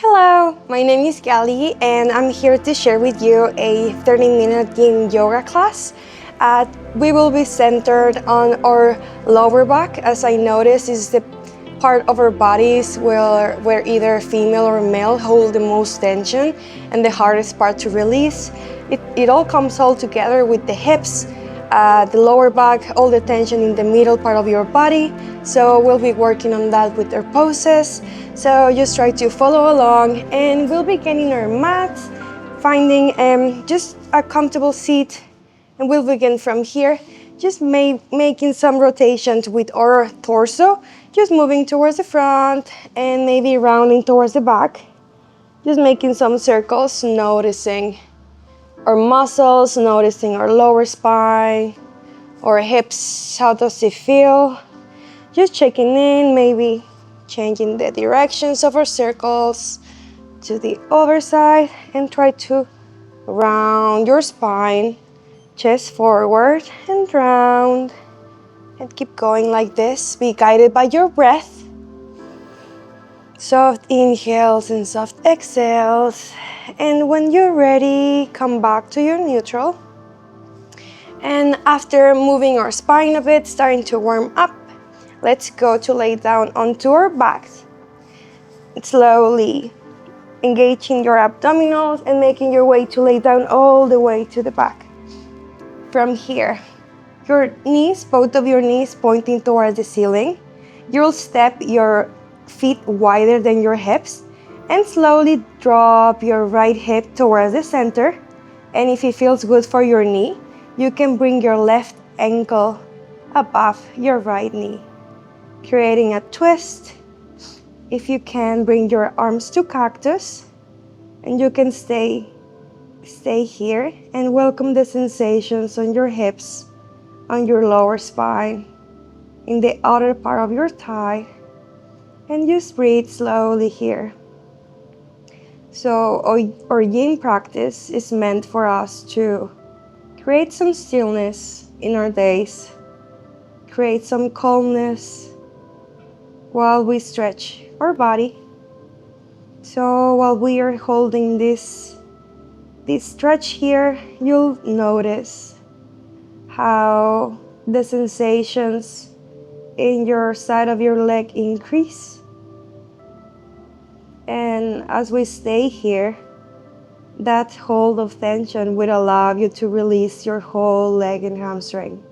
Hello, my name is Gali and I'm here to share with you a 30-minute yin yoga class. We will be centered on our lower back, as I noticed is the part of our bodies where either female or male hold the most tension and the hardest part to release. It all comes all together with the hips, the lower back, all the tension in the middle part of your body. So we'll be working on that with our poses. So just try to follow along and we'll be getting our mats, finding just a comfortable seat, and we'll begin from here. Just making some rotations with our torso, just moving towards the front and maybe rounding towards the back. Just making some circles, noticing our muscles, noticing our lower spine, our hips, how does it feel? Just checking in, maybe changing the directions of our circles to the other side and try to round your spine, chest forward and round, and keep going like this. Be guided by your breath. Soft inhales and soft exhales. And when you're ready, come back to your neutral. And after moving our spine a bit, starting to warm up, let's go to lay down onto our backs. Slowly engaging your abdominals and making your way to lay down all the way to the back. From here, your knees, both of your knees pointing towards the ceiling. You'll step your feet wider than your hips and slowly drop your right hip towards the center. And if it feels good for your knee, you can bring your left ankle above your right knee, creating a twist. If you can, bring your arms to cactus, and you can stay here and welcome the sensations on your hips, on your lower spine, in the outer part of your thigh, and just breathe slowly here. So our yin practice is meant for us to create some stillness in our days, create some calmness while we stretch our body. So while we are holding this stretch here, you'll notice how the sensations in your side of your leg increase. And as we stay here, that hold of tension will allow you to release your whole leg and hamstring.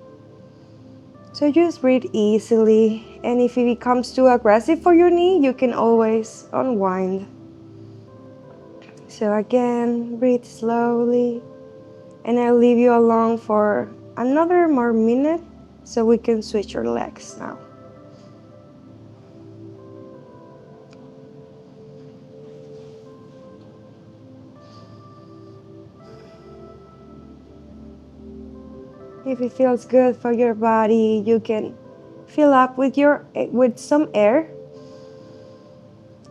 So just breathe easily, and if it becomes too aggressive for your knee, you can always unwind. So again, breathe slowly, and I'll leave you alone for another more minute so we can switch your legs now. If it feels good for your body, you can fill up with some air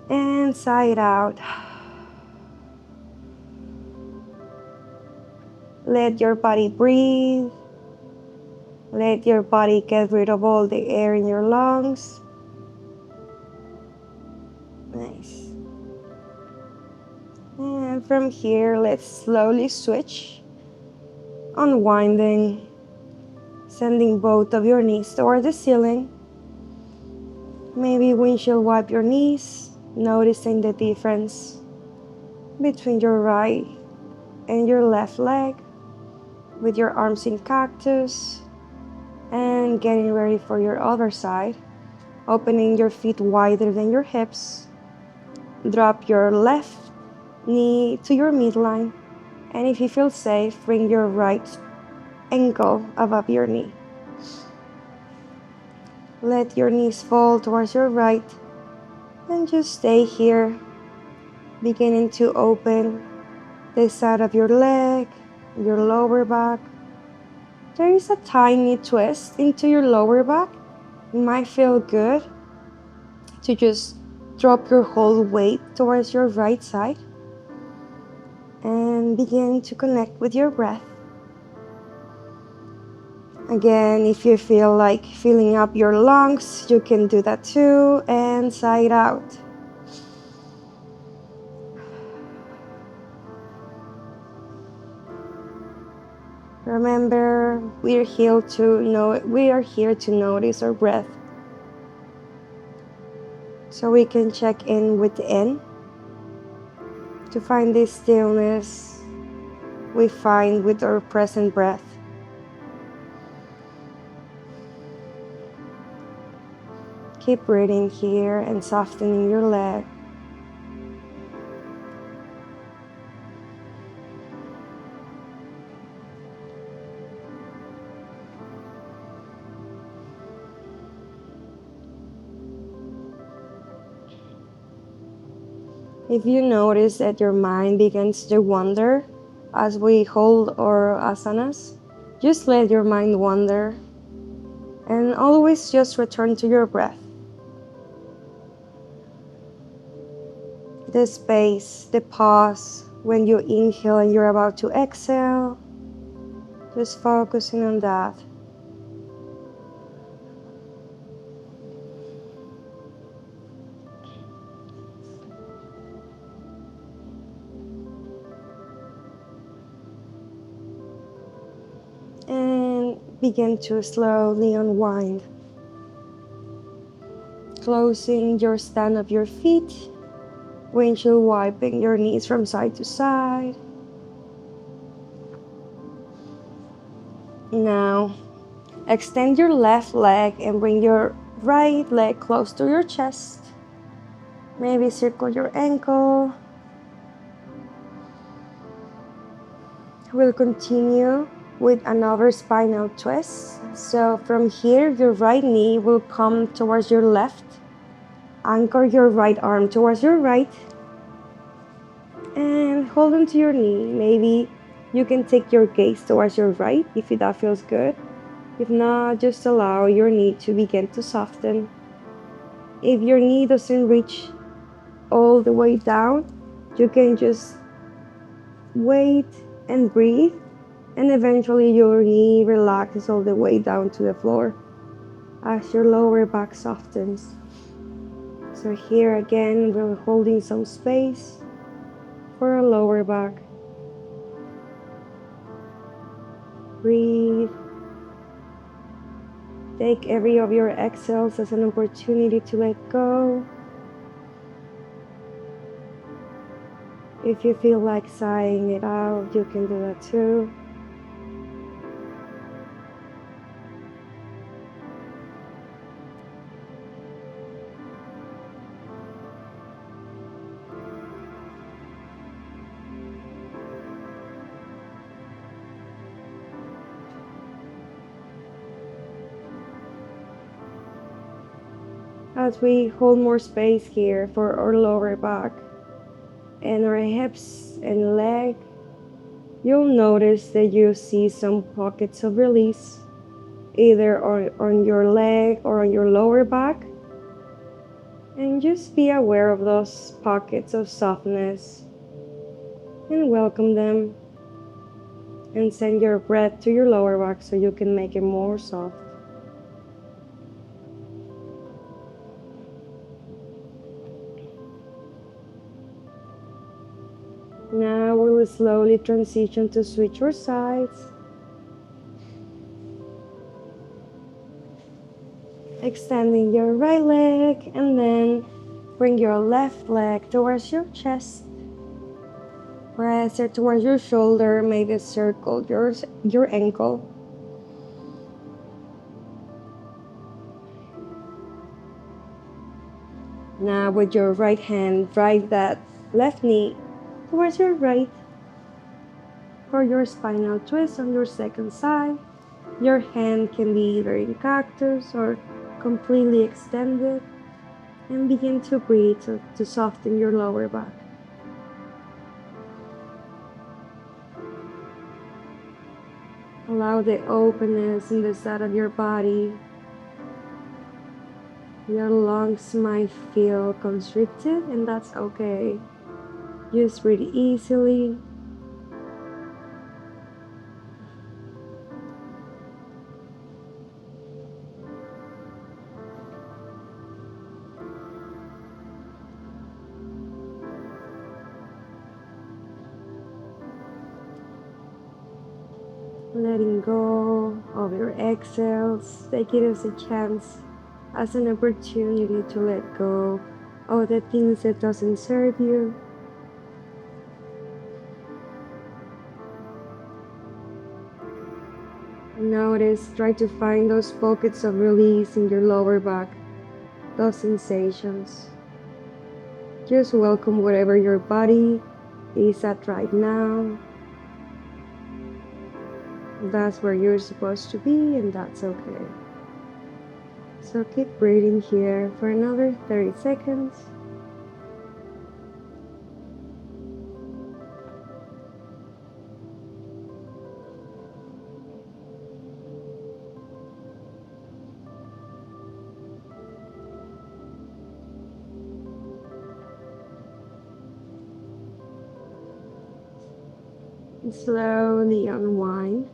and sigh it out. Let your body breathe. Let your body get rid of all the air in your lungs. Nice. And from here, let's slowly switch, unwinding, sending both of your knees toward the ceiling. Maybe windshield wipe your knees, noticing the difference between your right and your left leg, with your arms in cactus, and getting ready for your other side, opening your feet wider than your hips. Drop your left knee to your midline, and if you feel safe, bring your right ankle above your knee. Let your knees fall towards your right and just stay here, beginning to open the side of your leg, your lower back. There is a tiny twist into your lower back. It might feel good to just drop your whole weight towards your right side and begin to connect with your breath. Again, if you feel like filling up your lungs, you can do that too, and sigh it out. Remember, we are here to notice our breath, so we can check in within to find this stillness we find with our present breath. Keep breathing here and softening your leg. If you notice that your mind begins to wander as we hold our asanas, just let your mind wander and always just return to your breath. The space, the pause when you inhale and you're about to exhale, just focusing on that. And begin to slowly unwind, closing your stand of your feet, windshield wiping your knees from side to side. Now, extend your left leg and bring your right leg close to your chest. Maybe circle your ankle. We'll continue with another spinal twist. So from here, your right knee will come towards your left. Anchor your right arm towards your right. And hold onto your knee. Maybe you can take your gaze towards your right if that feels good. If not, just allow your knee to begin to soften. If your knee doesn't reach all the way down, you can just wait and breathe, and eventually your knee relaxes all the way down to the floor as your lower back softens. So here again, we're holding some space for our lower back. Breathe. Take every of your exhales as an opportunity to let go. If you feel like sighing it out, you can do that too. As we hold more space here for our lower back and our hips and leg, you'll notice that you see some pockets of release, either on your leg or on your lower back. And just be aware of those pockets of softness and welcome them. And send your breath to your lower back so you can make it more soft. Now we will slowly transition to switch your sides. Extending your right leg and then bring your left leg towards your chest. Press it towards your shoulder, maybe circle your ankle. Now with your right hand, drive that left knee towards your right for your spinal twist on your second side. Your hand can be either in cactus or completely extended, and begin to breathe to soften your lower back. Allow the openness in the side of your body. Your lungs might feel constricted, and that's okay. Just breathe easily. letting go of your exhales. Take it as a chance, as an opportunity to let go of the things that doesn't serve you. Notice, try to find those pockets of release in your lower back, those sensations. Just welcome wherever your body is at right now. That's where you're supposed to be, and that's okay. So keep breathing here for another 30 seconds. And slowly unwind.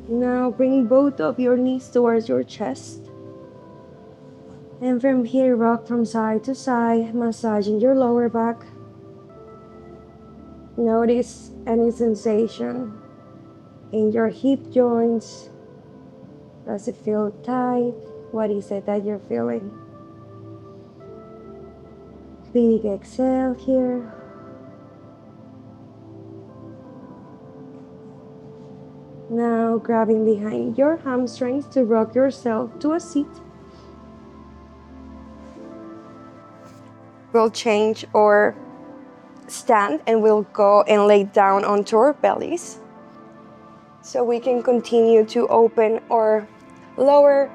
Now bring both of your knees towards your chest. And from here, rock from side to side, massaging your lower back. Notice any sensation in your hip joints. Does it feel tight? What is it that you're feeling? Big exhale here. Now grabbing behind your hamstrings to rock yourself to a seat. We'll change our stand and we'll go and lay down onto our bellies. So we can continue to open our lower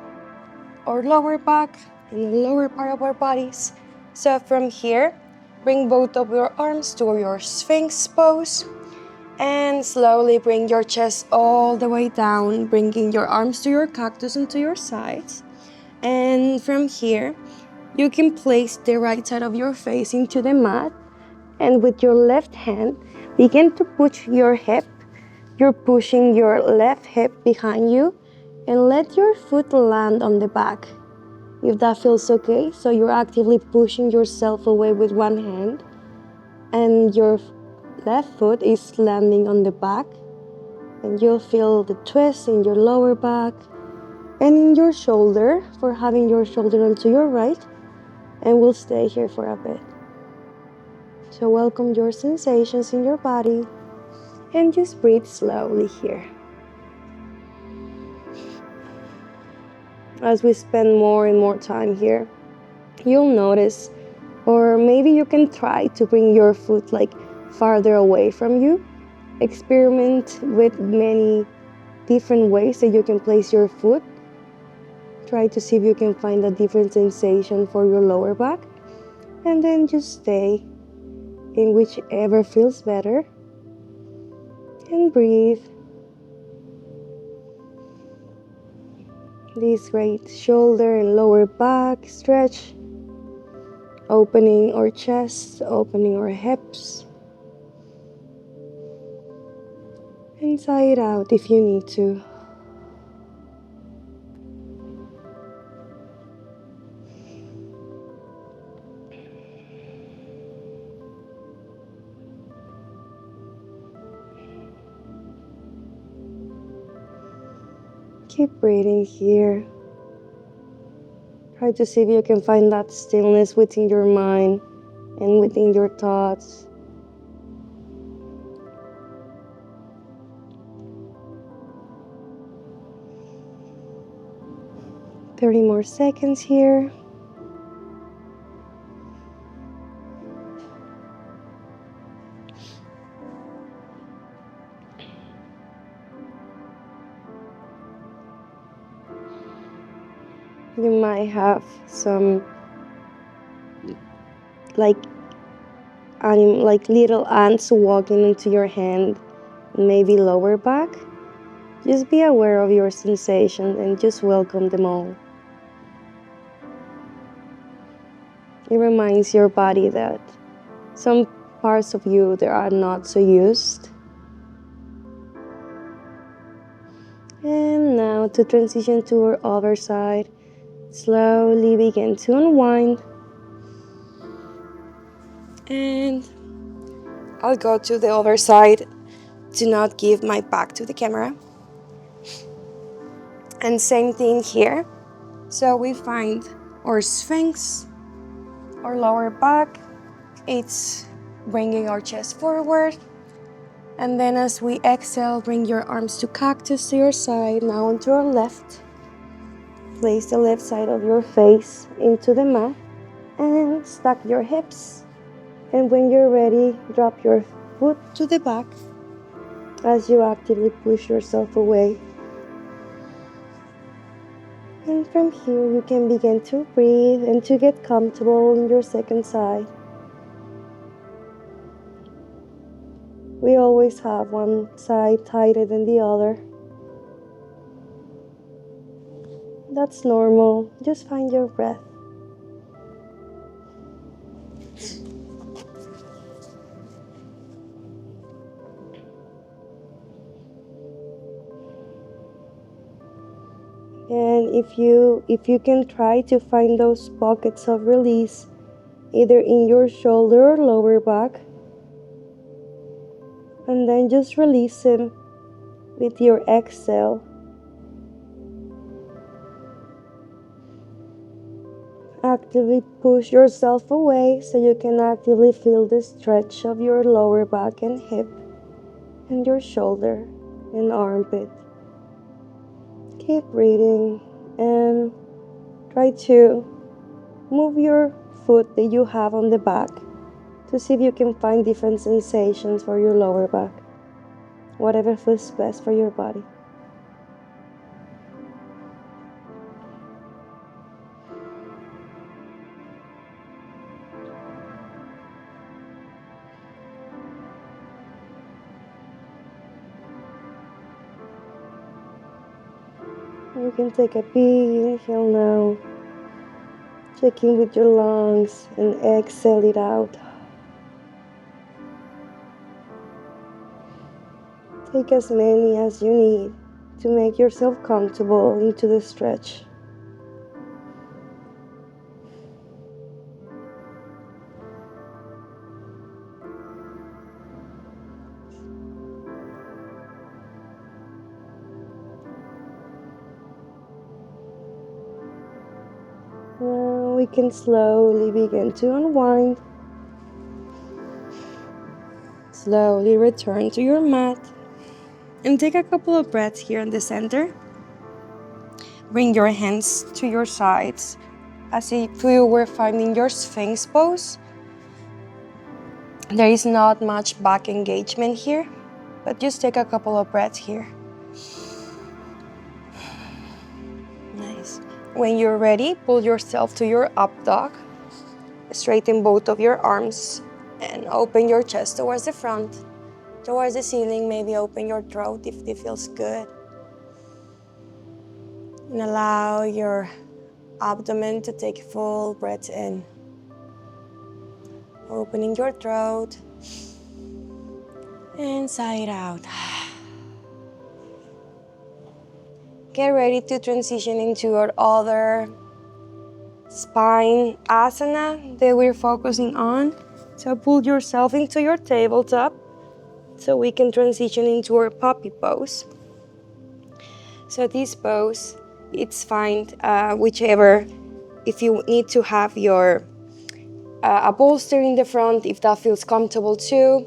back and the lower part of our bodies. So from here, bring both of your arms to your sphinx pose. And slowly bring your chest all the way down, bringing your arms to your cactus and to your sides. And from here, you can place the right side of your face into the mat. And with your left hand, begin to push your hip. You're pushing your left hip behind you. And let your foot land on the back, if that feels okay. So you're actively pushing yourself away with one hand. And your left foot is landing on the back, and you'll feel the twist in your lower back and in your shoulder for having your shoulder onto your right, and we'll stay here for a bit. So welcome your sensations in your body and just breathe slowly here. As we spend more and more time here, you'll notice, or maybe you can try to bring your foot like farther away from you. Experiment with many different ways that you can place your foot. Try to see if you can find a different sensation for your lower back. And then just stay in whichever feels better. And breathe. This great shoulder and lower back stretch. Opening our chest, opening our hips. And sigh it out if you need to. Keep breathing here. Try to see if you can find that stillness within your mind and within your thoughts. Thirty more seconds here. You might have some like little ants walking into your hand, maybe lower back. Just be aware of your sensations and just welcome them all. It reminds your body that some parts of you that are not so used. And now to transition to our other side, slowly begin to unwind. And I'll go to the other side to not give my back to the camera. And same thing here. So we find our sphinx, our lower back. It's bringing our chest forward. And then as we exhale, bring your arms to cactus to your side. Now onto our left. Place the left side of your face into the mat and stack your hips. And when you're ready, drop your foot to the back as you actively push yourself away. And from here, you can begin to breathe and to get comfortable in your second side. We always have one side tighter than the other. That's normal. Just find your breath. And if you can try to find those pockets of release, either in your shoulder or lower back, and then just release them with your exhale. Actively push yourself away so you can actively feel the stretch of your lower back and hip and your shoulder and armpit. Keep breathing and try to move your foot that you have on the back to see if you can find different sensations for your lower back, whatever feels best for your body. You can take a big inhale now. Check in with your lungs and exhale it out. Take as many as you need to make yourself comfortable into the stretch. Now we can slowly begin to unwind. Slowly return to your mat and take a couple of breaths here in the center. Bring your hands to your sides as if you were finding your sphinx pose. There is not much back engagement here, but just take a couple of breaths here. Nice. When you're ready, pull yourself to your up dog. Straighten both of your arms and open your chest towards the front, towards the ceiling. Maybe open your throat if it feels good. And allow your abdomen to take full breath in. Opening your throat and sigh it out. Get ready to transition into our other spine asana that we're focusing on. So pull yourself into your tabletop so we can transition into our puppy pose. So this pose, it's fine, whichever, if you need to have your a bolster in the front, if that feels comfortable too.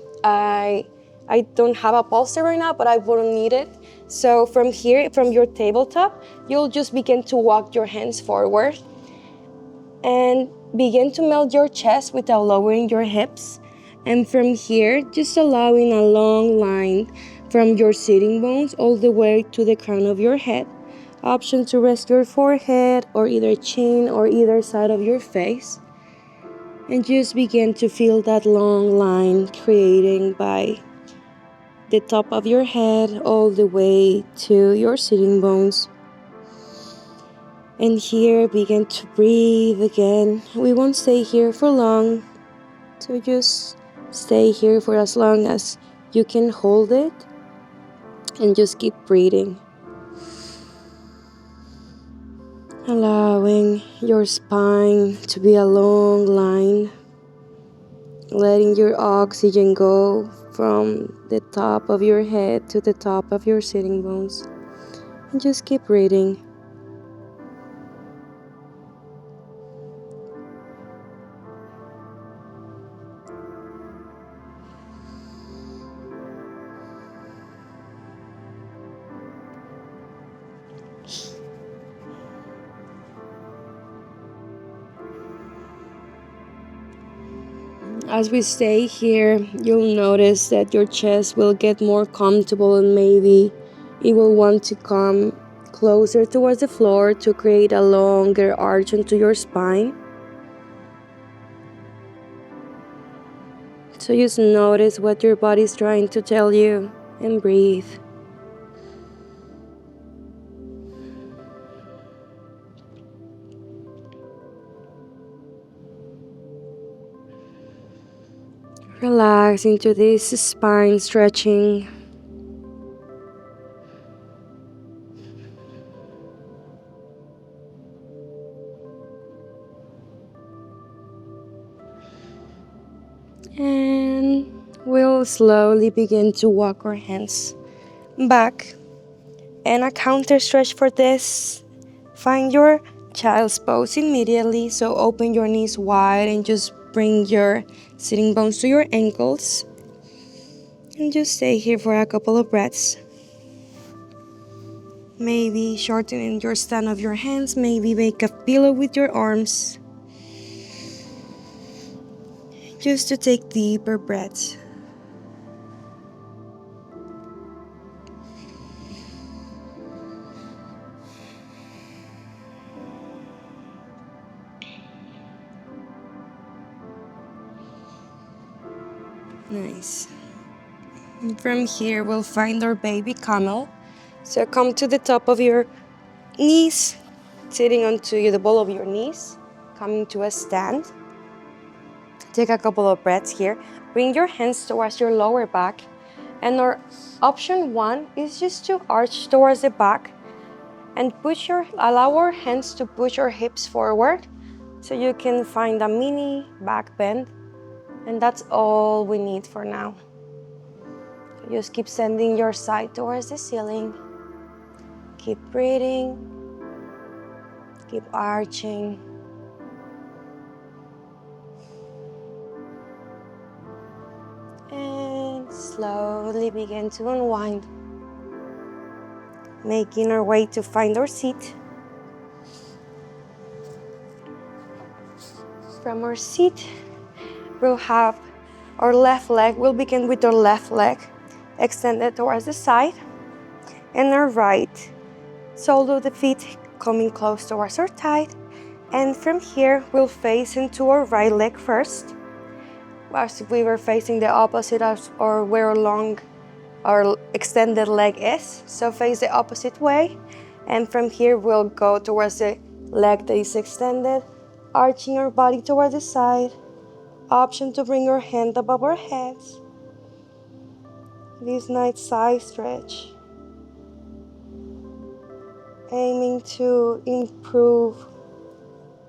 I don't have a bolster right now, but I wouldn't need it. So from here, from your tabletop, you'll just begin to walk your hands forward and begin to melt your chest without lowering your hips. And from here, just allowing a long line from your sitting bones all the way to the crown of your head. Option to rest your forehead or either chin or either side of your face. And just begin to feel that long line creating by the top of your head all the way to your sitting bones. And here, begin to breathe again. We won't stay here for long, so just stay here for as long as you can hold it and just keep breathing. Allowing your spine to be a long line letting your oxygen go from the top of your head to the top of your sitting bones. And just keep breathing. As we stay here, you'll notice that your chest will get more comfortable and maybe it will want to come closer towards the floor to create a longer arch onto your spine. So just notice what your body is trying to tell you and breathe. Relax into this spine stretching. And we'll slowly begin to walk our hands back. And a counter stretch for this. Find your child's pose immediately. So open your knees wide and just bring your sitting bones to your ankles. And just stay here for a couple of breaths. Maybe shortening your stand of your hands. Maybe make a pillow with your arms. Just to take deeper breaths. Nice. And from here, we'll find our baby camel. So come to the top of your knees, sitting onto the ball of your knees, coming to a stand. Take a couple of breaths here. Bring your hands towards your lower back. And our option one is just to arch towards the back and allow our hands to push our hips forward so you can find a mini back bend. And that's all we need for now. So just keep sending your side towards the ceiling. Keep breathing. Keep arching. And slowly begin to unwind. Making our way to find our seat. From our seat, we'll have our left leg. We'll begin with our left leg extended towards the side. And our right sole of the feet coming close towards our thigh. And from here, we'll face into our right leg first. As we were facing the opposite of or where long our extended leg is. So face the opposite way. And from here, we'll go towards the leg that is extended, arching our body towards the side. Option to bring our hand above our heads. This nice side stretch. Aiming to improve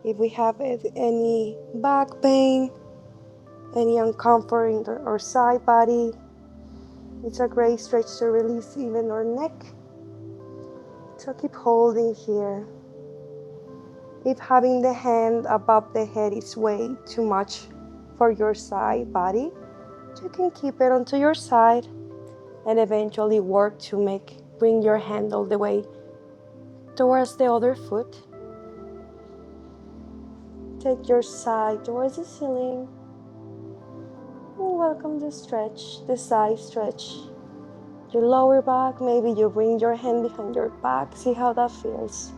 if we have any back pain, any uncomfort in our side body. It's a great stretch to release even our neck. So keep holding here. If having the hand above the head is way too much for your side body, you can keep it onto your side and eventually work to bring your hand all the way towards the other foot. Take your side towards the ceiling. And welcome the stretch, the side stretch. Your lower back, maybe you bring your hand behind your back. See how that feels.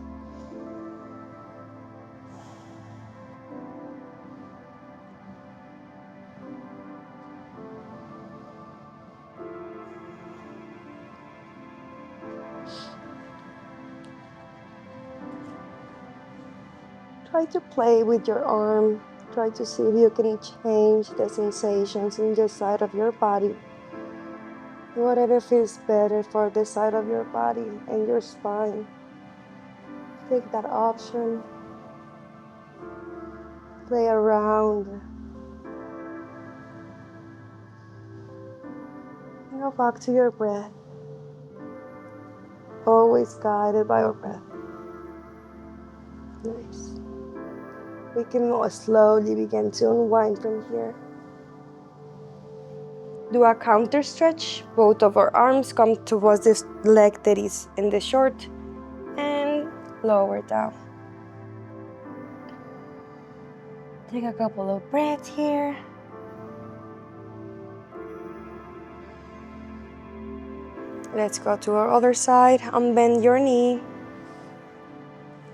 Try to play with your arm. Try to see if you can change the sensations in the side of your body. Whatever feels better for the side of your body and your spine. Take that option. Play around. Go back to your breath. Always guided by our breath. Nice. We can more slowly begin to unwind from here. Do a counter stretch. Both of our arms come towards this leg that is in the short and lower down. Take a couple of breaths here. Let's go to our other side. Unbend your knee.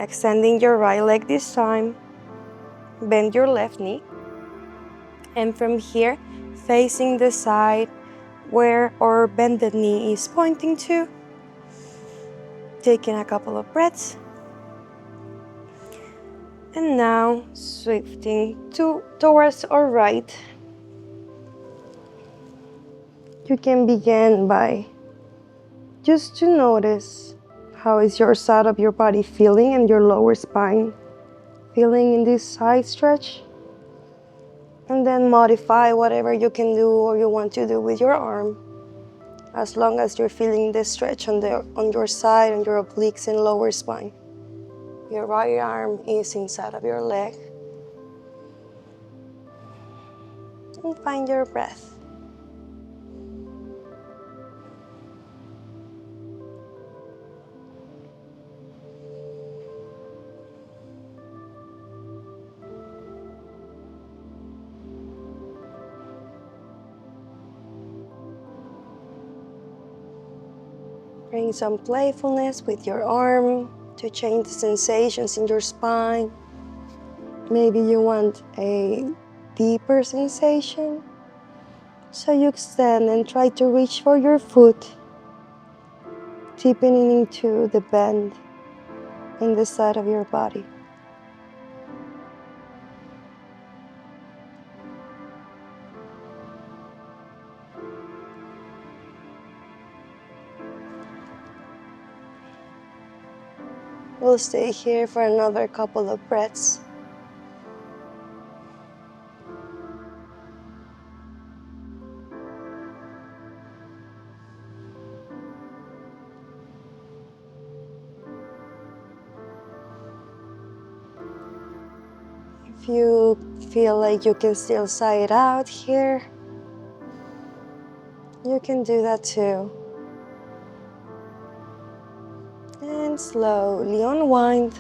Extending your right leg this time. Bend your left knee. And from here, facing the side where our bended knee is pointing to. Taking a couple of breaths. And now shifting towards our right. You can begin by just to notice how is your side of your body feeling and your lower spine feeling in this side stretch. And then modify whatever you can do or you want to do with your arm. As long as you're feeling this stretch on your side and your obliques and lower spine. Your right arm is inside of your leg. And find your breath. Bring some playfulness with your arm to change the sensations in your spine. Maybe you want a deeper sensation. So you extend and try to reach for your foot, deepening into the bend in the side of your body. We'll stay here for another couple of breaths. If you feel like you can still sigh it out here, you can do that too. And slowly unwind.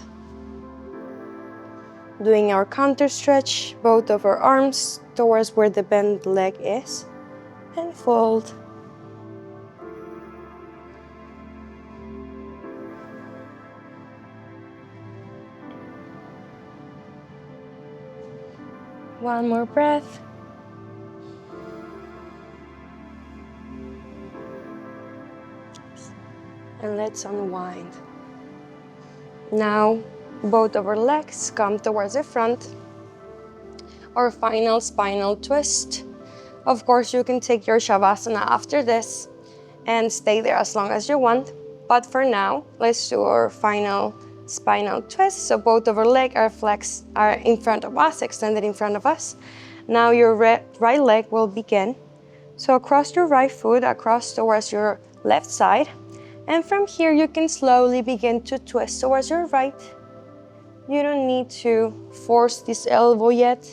Doing our counter stretch, both of our arms towards where the bent leg is, and fold. One more breath. And let's unwind. Now, both of our legs come towards the front. Our final spinal twist. Of course, you can take your Shavasana after this and stay there as long as you want. But for now, let's do our final spinal twist. So both of our legs are in front of us, extended in front of us. Now your right leg will begin. So across your right foot, across towards your left side. And from here, you can slowly begin to twist towards your right. You don't need to force this elbow yet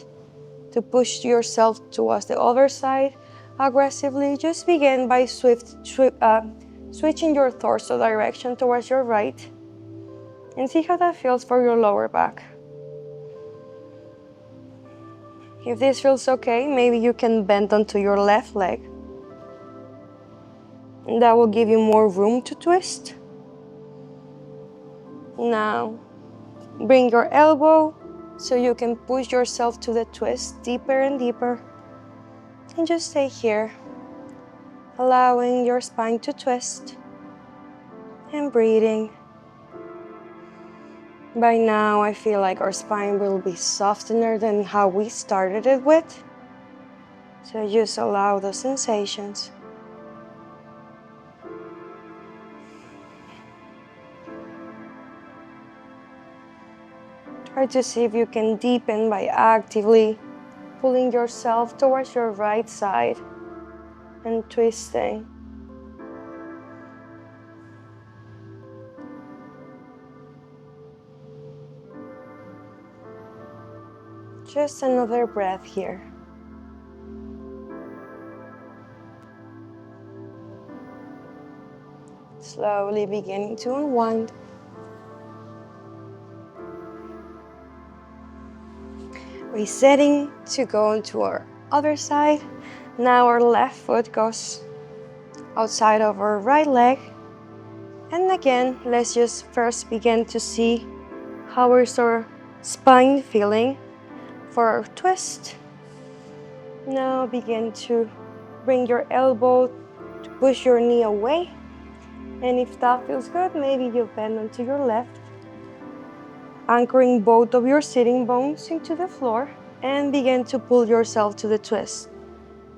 to push yourself towards the other side aggressively. Just begin by switching your torso direction towards your right and see how that feels for your lower back. If this feels okay, maybe you can bend onto your left leg. And that will give you more room to twist. Now, bring your elbow so you can push yourself to the twist deeper and deeper. And just stay here, allowing your spine to twist and breathing. By now, I feel like our spine will be softer than how we started it with. So just allow those sensations. Try to see if you can deepen by actively pulling yourself towards your right side and twisting. Just another breath here. Slowly beginning to unwind. Resetting to go into our other side. Now our left foot goes outside of our right leg. And again, let's just first begin to see how is our spine feeling for our twist. Now begin to bring your elbow to push your knee away. And if that feels good, maybe you bend onto your left, anchoring both of your sitting bones into the floor, and begin to pull yourself to the twist.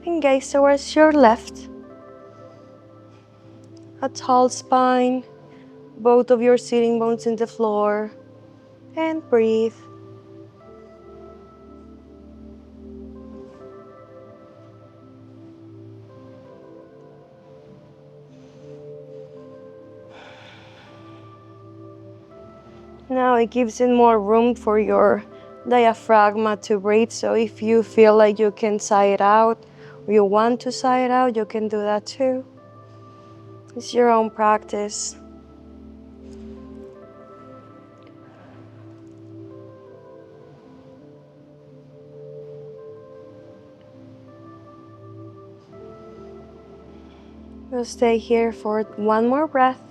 And gaze towards your left. A tall spine, both of your sitting bones in the floor, and breathe. Now it gives it more room for your diaphragm to breathe, so if you feel like you can sigh it out, or you want to sigh it out, you can do that too. It's your own practice. We'll stay here for one more breath.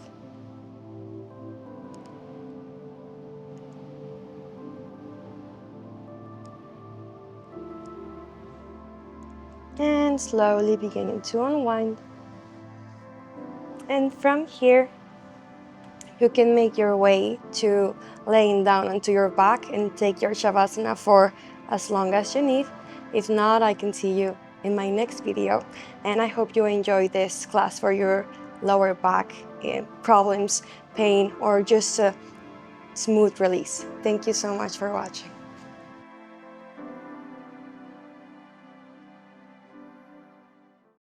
And slowly beginning to unwind. And from here, you can make your way to laying down onto your back and take your Shavasana for as long as you need. If not, I can see you in my next video. And I hope you enjoyed this class for your lower back problems, pain, or just a smooth release. Thank you so much for watching.